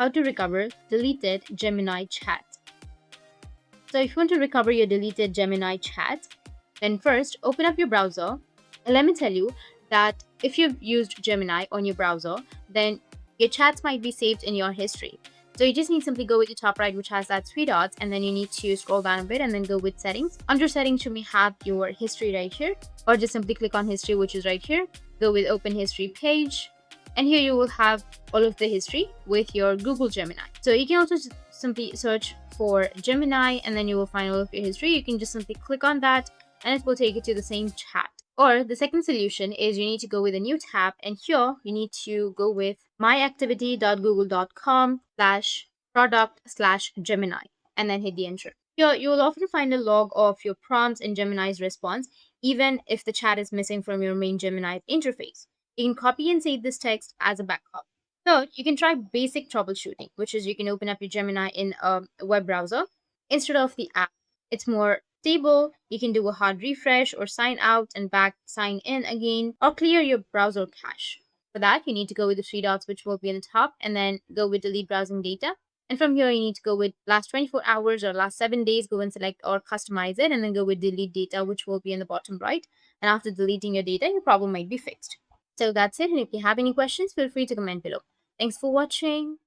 how to recover deleted Gemini chat. So if you want to recover your deleted Gemini chat, then first open up your browser. And let me tell you that if you've used Gemini on your browser, then your chats might be saved in your history. So you just need to simply go with the top right, which has that three dots, and then you need to scroll down a bit and then go with settings. Under settings, you may have your history right here, or just simply click on history, which is right here. Go with open history page, and here you will have all of the history with your Google Gemini. So you can also just simply search for Gemini and then you will find all of your history. You can just simply click on that and it will take you to the same chat. Or the second solution is you need to go with a new tab, and here you need to go with myactivity.google.com/product/Gemini and then hit the enter. Here you will often find a log of your prompts and Gemini's response, even if the chat is missing from your main Gemini interface. You can copy and save this text as a backup. Third, you can try basic troubleshooting, which is you can open up your Gemini in a web browser instead of the app. It's more stable. You can do a hard refresh or sign out and back sign in again or clear your browser cache. For that, you need to go with the three dots, which will be on the top, and then go with delete browsing data. And from here, you need to go with last 24 hours or last 7 days, go and select or customize it, and then go with delete data, which will be in the bottom right. And after deleting your data, your problem might be fixed. So that's it. And if you have any questions, feel free to comment below. Thanks for watching.